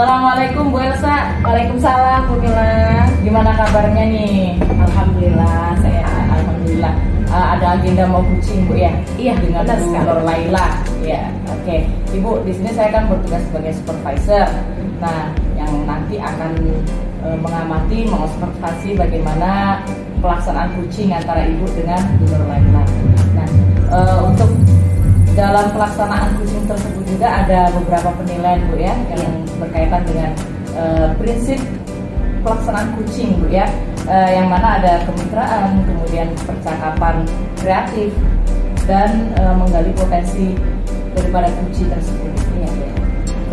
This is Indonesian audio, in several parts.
Assalamualaikum Bu Elsa. Waalaikumsalam Bu Mila. Gimana kabarnya nih? Alhamdulillah, saya Alhamdulillah. Ada agenda mau kucing Bu ya? Iya, dengan benar Bu sekali. Nur Laila. Ya, oke. Ibu, di sini saya kan bertugas sebagai supervisor. Nah, yang nanti akan mengamati, mengobservasi bagaimana pelaksanaan kucing antara ibu dengan Bu Nur Laila. Nah, untuk dalam pelaksanaan kucing tersebut juga ada beberapa penilaian Bu ya, yang berkaitan dengan prinsip pelaksanaan kucing Bu ya, yang mana ada kemitraan, kemudian percakapan kreatif, dan menggali potensi daripada kucing tersebut. Ya.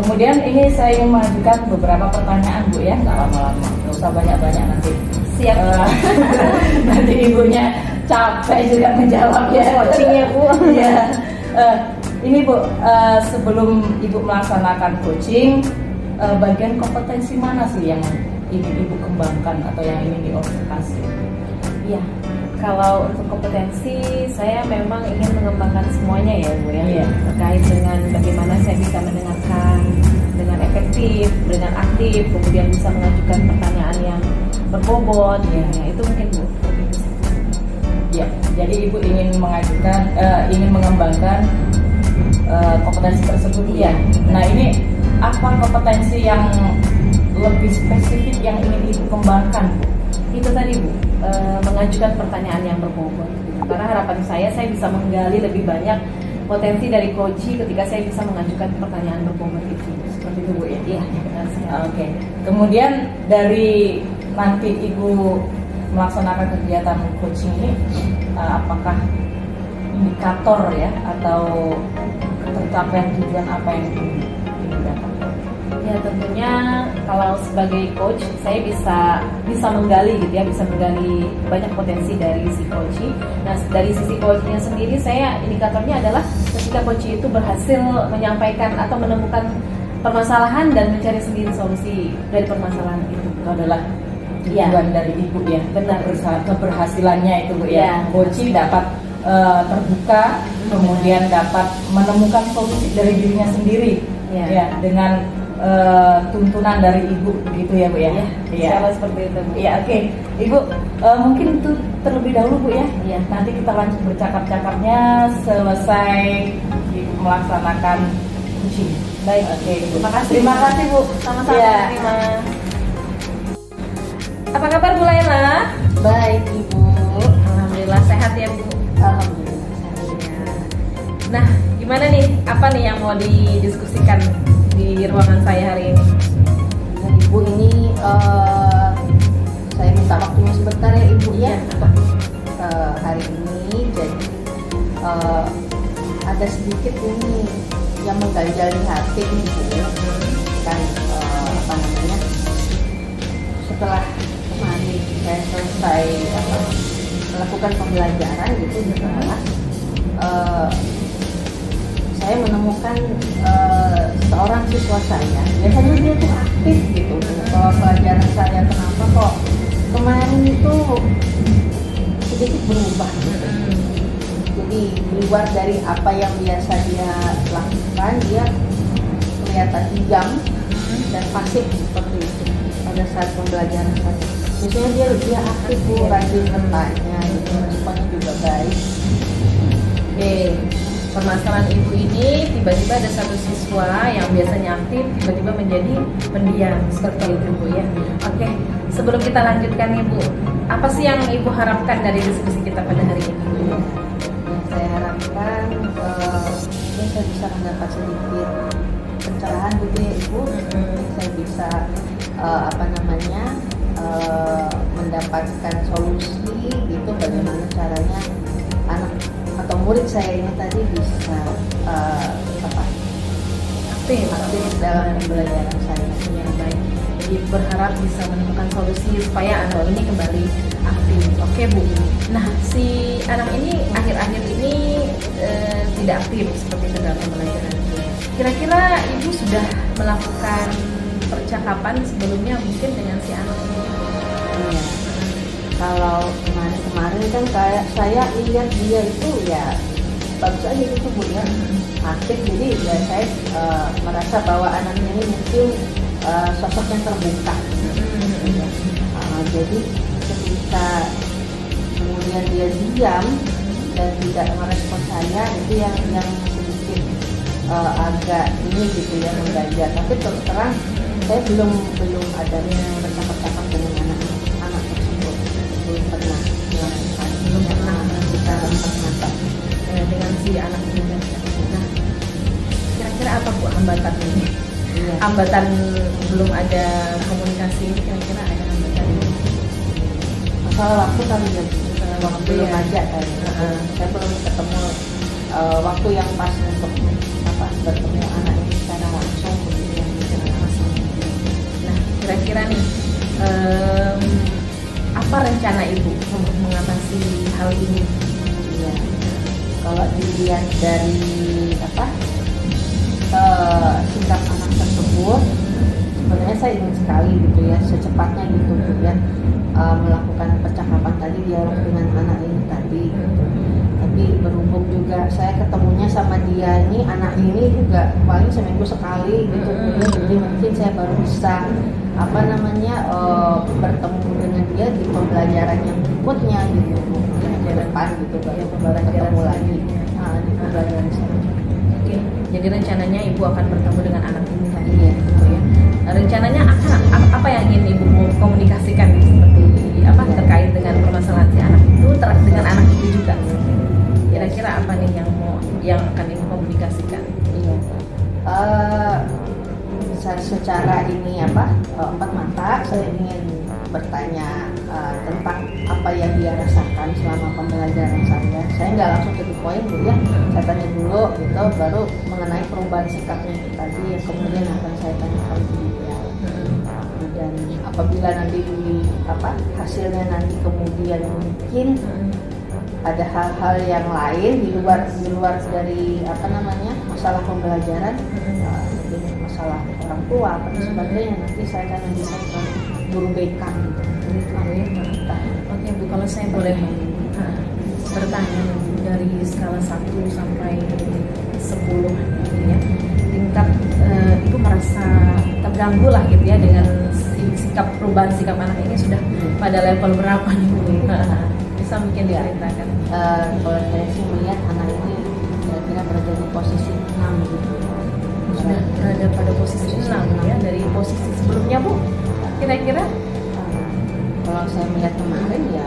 Kemudian ini saya ingin mengajukan beberapa pertanyaan Bu ya, nggak lama-lama, nggak usah banyak-banyak nanti. Siap. Nanti ibunya capek juga menjawab ya. Coachingnya Bu. Ya. Ini Bu, sebelum ibu melaksanakan coaching, bagian kompetensi mana sih yang ingin ibu kembangkan atau yang ingin diobservasi? Iya. Kalau untuk kompetensi, saya memang ingin mengembangkan semuanya ya Bu ya. Iya. Terkait dengan bagaimana saya bisa mendengarkan dengan efektif, dengan aktif, kemudian bisa mengajukan pertanyaan yang berbobot. Ya, itu mungkin Bu. Ya, jadi ibu ingin ingin mengembangkan kompetensi tersebut ya. Nah, ini apa kompetensi yang lebih spesifik yang ingin ibu kembangkan? Itu tadi Bu, mengajukan pertanyaan yang berbobot. Karena harapan saya bisa menggali lebih banyak potensi dari coach ketika saya bisa mengajukan pertanyaan berbobot itu. Seperti itu Bu ya? Iya, benar sekali. Oke. Kemudian dari nanti ibu melaksanakan kegiatan coaching ini, apakah indikator ya atau tercapaian tujuan apa yang ingin didapatkan? Ya tentunya kalau sebagai coach saya bisa menggali gitu ya, bisa menggali banyak potensi dari si coach. Nah dari sisi coachnya sendiri, saya indikatornya adalah ketika coach itu berhasil menyampaikan atau menemukan permasalahan dan mencari sendiri solusi dari permasalahan itu. Itu adalah tujuan dari ibu ya, benar, keberhasilannya itu Bu ya. Ya. Coach dapat terbuka, kemudian dapat menemukan solusi dari dirinya sendiri ya, dengan tuntunan dari ibu begitu ya Bu ya. Iya. Seperti itu Bu. Iya, oke. Ibu, mungkin itu terlebih dahulu Bu ya. Iya. Nanti kita lanjut bercakap-cakapnya selesai ibu melaksanakan kucing. Baik. Oke, Ibu. Terima kasih Bu. Sama-sama. Iya. Terima. Apa kabar Bu Laila? Baik Ibu. Alhamdulillah sehat ya Bu. Alhamdulillah. Nah, gimana nih? Apa nih yang mau didiskusikan di ruangan saya hari ini? Nah, Ibu ini saya minta waktunya sebentar ya Ibu ya. Hari ini jadi ada sedikit ini yang mengganjal di hati gitu ya. Kan apa namanya? Setelah kemarin saya selesai melakukan pembelajaran gitu setelah saya menemukan seorang siswa saya, biasanya dia tuh aktif gitu kalau pelajaran saya. Kenapa kok kemarin itu sedikit berubah gitu. Jadi di luar dari apa yang biasa dia lakukan, dia kelihatan diam dan pasif seperti itu pada saat pembelajaran saya. Biasanya dia aktif Bu, rajin bertanya gitu, responnya juga baik. Permasalahan ibu ini tiba-tiba ada satu siswa yang biasanya aktif tiba-tiba menjadi pendiam seperti itu Bu ya. Oke, sebelum kita lanjutkan Ibu, apa sih yang Ibu harapkan dari diskusi kita pada hari ini? Yang saya harapkan saya bisa mendapat sedikit pencerahan gitu ya Ibu. Saya bisa mendapatkan solusi gitu, bagaimana caranya anak atau murid saya ini tadi bisa aktif dalam pembelajaran saya. Yang baik. Jadi berharap bisa menemukan solusi supaya anak ini kembali aktif. Oke Bu. Nah si anak ini akhir-akhir ini tidak aktif seperti itu dalam pembelajaran. Kira-kira Ibu sudah melakukan percakapan sebelumnya mungkin dengan si anak ini? Iya. Kalau kemarin kan kayak saya lihat dia itu ya bagus aja gitu Bu ya, aktif. Jadi ya saya merasa bahwa anaknya ini mungkin sosok yang terbuka. Jadi ketika kemudian dia diam dan tidak merespon saya, itu yang sedikit agak ini gitu ya, mengganjal. Tapi terus terang saya belum ada bercakap-cakap dengan anak tersebut, belum pernah kita mata dengan si anak ini. Nah, kira-kira apa Bu hambatan ini? Iya. Hambatan belum ada komunikasi ini, kira-kira ada hambatan ini? Masalah waktu kali ya, waktu belum ya. aja kali. Saya belum ketemu waktu yang pas untuk bertemu anak ini secara langsung, kemudian bicara langsung. Nah, kira-kira nih apa rencana Ibu untuk mengatasi hal ini? Iya. Kalau dilihat dari sikap anak tersebut, sebenarnya saya ingin sekali gitu ya, secepatnya gitu ya, melakukan percakapan tadi dialog dengan anak ini tadi gitu. Tapi berhubung juga saya ketemunya sama dia ini, anak ini juga paling seminggu sekali gitu ya, jadi mungkin saya baru bisa bertemu dengan dia di pembelajaran yang berikutnya gitu, mungkin ke depan gitu, baru ketemu lagi di pembelajaran selanjutnya. Oke, jadi rencananya Ibu akan bertemu dengan anak ini tadi Iya. gitu ya. Rencananya apa yang ingin Ibu mau komunikasikan seperti apa terkait dengan permasalahan si anak itu dengan anak itu juga? Kira-kira apa nih yang akan Ibu komunikasikan? Iya. Secara ini empat mata saya ingin bertanya tentang apa yang dia rasakan selama pembelajaran saya. Saya nggak langsung ke poin Bu ya, saya tanya dulu gitu, baru mengenai perubahan sikapnya itu tadi yang kemudian akan saya tanyakan ke dia. Dan apabila nanti hasilnya nanti kemudian mungkin ada hal-hal yang lain di luar dari masalah pembelajaran, mungkin masalah orang tua dan sebagainya, nanti saya akan lanjutkan ke guru BK gitu. Oke Bu, kalau saya boleh bertanya dari skala 1 sampai 10 gitu ya, tingkat Ibu merasa terganggu lah gitu ya dengan perubahan sikap anak ini sudah pada level berapa nih Bu? Bisa mungkin diceritakan. Kalau saya sih melihat anak ini kira-kira berada di posisi 6 gitu. Sudah berada pada posisi 6 ya, dari posisi sebelumnya Bu, kira-kira? Kalau saya melihat kemarin ya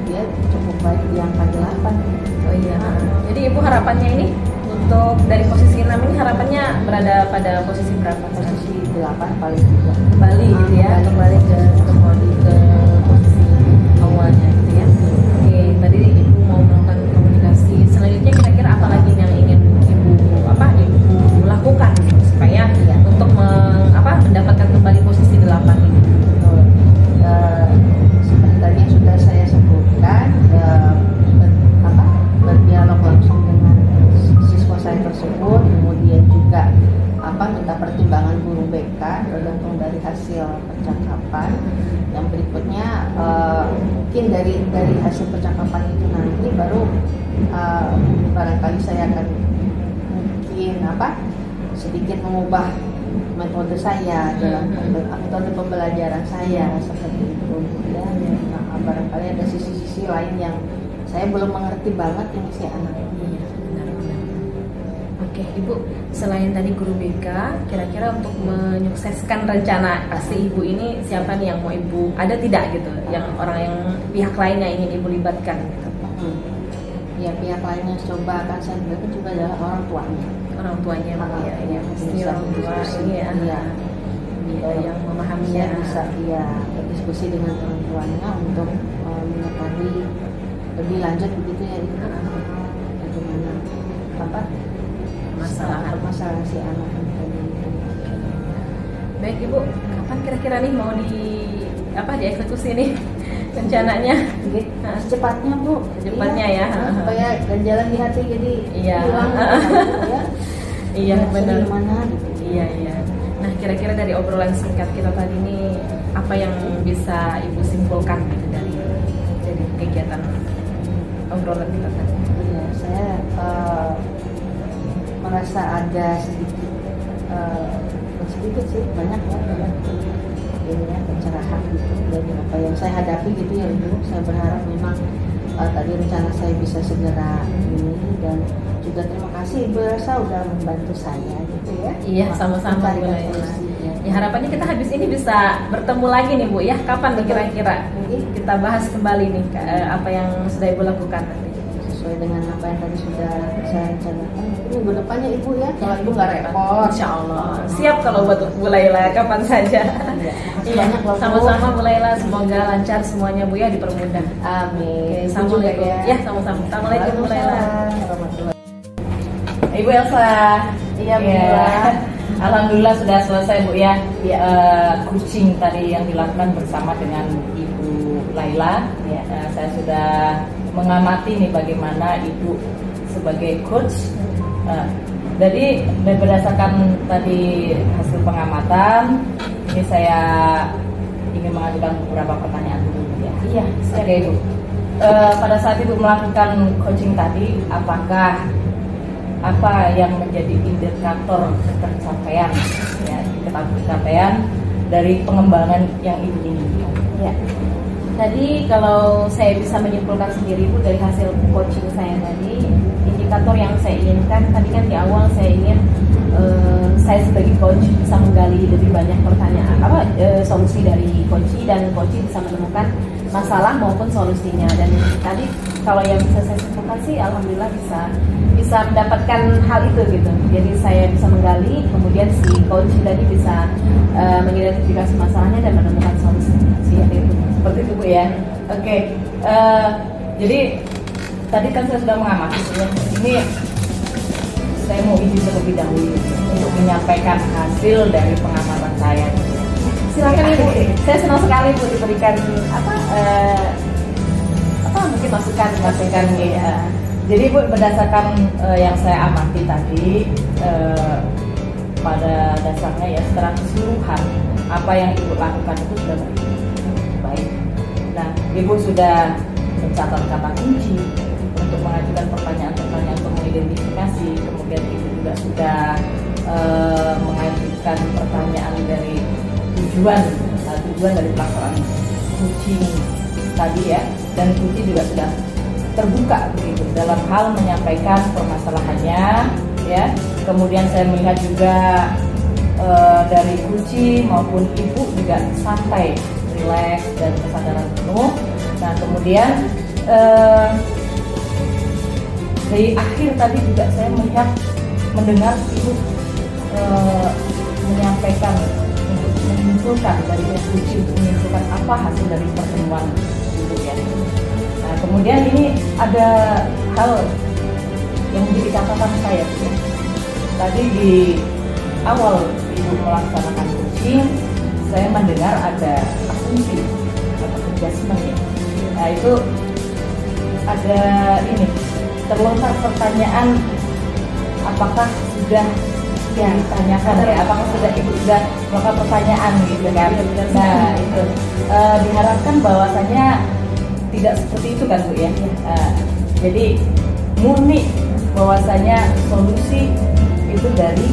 dia cukup baik di angka 8. Oh iya. Jadi Ibu harapannya ini untuk dari posisi 6 ini harapannya berada pada posisi berapa? Posisi 8 paling tidak. Kembali gitu ya, kembali ke posisi awalnya gitu ya. Oke, tadi Ibu mau melakukan komunikasi. Selanjutnya kira-kira apa lagi yang ingin Ibu lakukan gitu, supaya untuk mendapatkan kembali posisi 8 ini? Seperti tadi yang sudah saya sebutkan, berdialog langsung dengan siswa saya tersebut, kemudian juga minta pertimbangan guru BK tergantung dari hasil percakapan. Yang berikutnya mungkin dari hasil percakapan itu nanti baru barangkali saya akan mungkin sedikit mengubah metode saya dalam metode pembelajaran saya seperti itu ya. Nah, barangkali ada sisi-sisi lain yang saya belum mengerti banget ini si anak ini. Benar-benar. Oke Ibu, selain tadi guru BK, kira-kira untuk menyukseskan rencana si Ibu ini, siapa nih yang mau Ibu, ada tidak gitu yang pihak lain yang ingin Ibu libatkan gitu? Ya, pihak lainnya coba akan saya libatkan juga adalah orang tuanya. Orang tuanya ya, pasti Bisa orang tua berdiskusi, ini ya, yang memahaminya. Bisa berdiskusi dengan orang tuanya untuk mengetahui lebih lanjut begitu ya, bagaimana masalah si anak tadi itu. Baik Ibu, kapan kira-kira nih mau dieksekusi nih rencananya? Secepatnya Bu. Secepatnya ya. Supaya ganjalan di hati jadi hilang. Iya benar. Gimana gitu. Iya. Nah kira-kira dari obrolan singkat kita tadi ini, apa yang bisa Ibu simpulkan gitu dari kegiatan obrolan kita tadi? Iya, saya merasa ada sedikit sedikit sih, banyak ya, banyak ini ya, pencerahan gitu dari apa yang saya hadapi gitu ya Ibu. Saya berharap memang tadi rencana saya bisa segera ini, dan juga terima kasih Ibu Elsa udah membantu saya gitu ya. Iya, sama-sama Bu mencarikan Laila. solusinya. Ya harapannya kita habis ini bisa bertemu lagi nih Bu ya. Kapan nih kira-kira kita bahas kembali nih apa yang sudah Ibu lakukan nanti? Sesuai dengan apa yang tadi sudah saya rencanakan, mungkin minggu depannya Ibu ya, kalau Ibu nggak repot. Insya Allah. Siap kalau buat Bu Laila, kapan saja. Iya, makasih Iya, banyak loh, Bu. sama-sama Bu Laila, semoga lancar semuanya Bu ya, dipermudah. Amin. Oke, Assalamualaikum. Juga Ya, sama-sama. Assalamualaikum Bu Laila. Waalaikumsalam. Ibu Elsa. Iya, Bu. Alhamdulillah sudah selesai Bu ya. Coaching tadi yang dilakukan bersama dengan Ibu Laila. Saya sudah mengamati nih bagaimana Ibu sebagai coach. Jadi berdasarkan tadi hasil pengamatan, ini saya ingin mengajukan beberapa pertanyaan dulu ya. Iya, Oke Ibu. Pada saat Ibu melakukan coaching tadi, apakah apa yang menjadi indikator ketercapaian ya, ketercapaian dari pengembangan yang Ibu inginkan? Ya. Tadi kalau saya bisa menyimpulkan sendiri Bu dari hasil coaching saya tadi, indikator yang saya inginkan tadi kan di awal saya ingin saya sebagai coach bisa menggali lebih banyak pertanyaan solusi dari coach, dan coach bisa menemukan masalah maupun solusinya. Dan tadi kalau yang bisa saya simpulkan sih alhamdulillah bisa mendapatkan hal itu gitu. Jadi saya bisa menggali, kemudian si coach tadi bisa mengidentifikasi masalahnya dan menemukan solusinya. Seperti itu Bu ya. Oke. Jadi tadi kan saya sudah mengamati ya. Ini saya mau izin terlebih dahulu untuk menyampaikan hasil dari pengamatan saya. Silakan Ibu. Saya senang sekali Bu diberikan mungkin masukan ya. Jadi Bu, berdasarkan yang saya amati tadi, pada dasarnya ya secara keseluruhan apa yang Ibu lakukan itu sudah baik. Nah, Ibu sudah mencatat kata kunci untuk mengajukan pertanyaan-pertanyaan untuk mengidentifikasi. Kemudian Ibu juga sudah mengajukan pertanyaan dari tujuan dari pelaksanaan coaching tadi ya, dan coaching juga sudah terbuka begitu dalam hal menyampaikan permasalahannya ya. Kemudian saya melihat juga dari kunci maupun Ibu juga santai, rileks, dan kesadaran penuh. Nah kemudian dari akhir tadi juga saya mendengar Ibu menyampaikan untuk menyimpulkan dari kunci, untuk menyimpulkan apa hasil dari pertemuan Ibu ya. Nah kemudian ini ada hal yang menjadi catatan saya ya. Tadi di awal Ibu melaksanakan coaching, saya mendengar ada asumsi atau adjustment ya. Nah itu ada terlontar pertanyaan, apakah sudah ditanyakan ya, apakah Ibu sudah melakukan pertanyaan gitu kan. Nah itu diharapkan bahwasanya tidak seperti itu kan Bu ya. Jadi murni bahwasanya solusi itu dari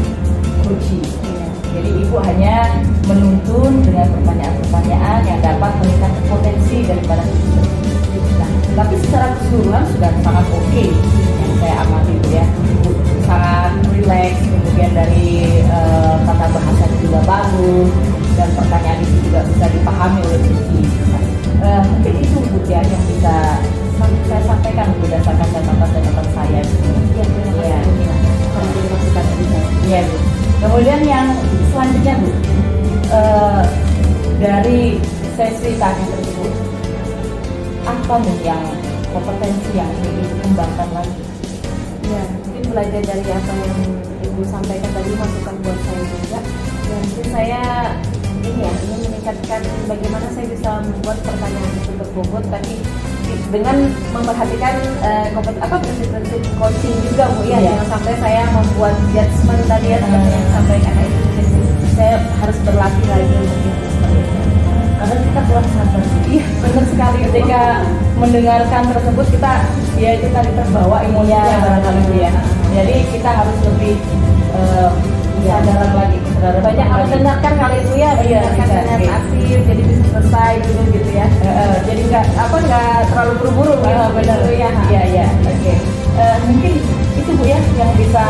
coaching. Jadi Ibu hanya menuntun dengan pertanyaan-pertanyaan yang dapat meningkatkan potensi daripada itu. Nah, tapi secara keseluruhan sudah sangat oke yang saya amati itu ya. Ibu sangat rileks, kemudian dari tata bahasa juga bagus, dan pertanyaan itu juga bisa dipahami oleh coaching. Mungkin itu Bu ya yang bisa saya sampaikan berdasarkan catatan-catatan saya. Iya Bu. Kemudian yang selanjutnya Bu, dari sesi tadi tersebut, apa nih yang kompetensi yang ingin dikembangkan lagi? Ya, mungkin belajar dari apa yang Ibu sampaikan tadi, masukan buat saya juga. Dan mungkin saya ingin meningkatkan bagaimana saya bisa membuat pertanyaan itu berbobot, tapi dengan memperhatikan prinsip-prinsip coaching juga Bu ya. Jangan sampai saya membuat judgement tadi ya seperti yang disampaikan itu. Saya harus berlatih lagi untuk itu seperti itu. Karena kita kurang sabar. Iya benar sekali, ketika mendengarkan tersebut kita ya itu tadi terbawa emosinya barangkali ya. Jadi kita harus lebih kesadaran lagi banyak harus dengarkan kali itu ya, Iya, dengarkan bisa, dengan oke. aktif, jadi bisa selesai dulu gitu ya. Jadi nggak terlalu buru-buru gitu. Benar ya. Iya iya. Oke. Mungkin itu Bu ya yang bisa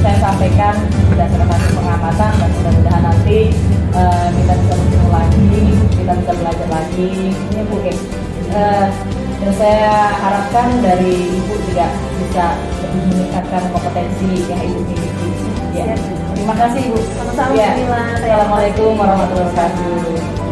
saya sampaikan berdasarkan hasil pengamatan, dan mudah-mudahan nanti kita bisa bertemu lagi, kita bisa belajar lagi. Ya Bu. Oke. Dan saya harapkan dari Ibu juga bisa lebih meningkatkan kompetensi yang Ibu miliki. Ya. Siap. Terima kasih Ibu. Sama-sama, Ya. Mila. Assalamualaikum warahmatullahi wabarakatuh.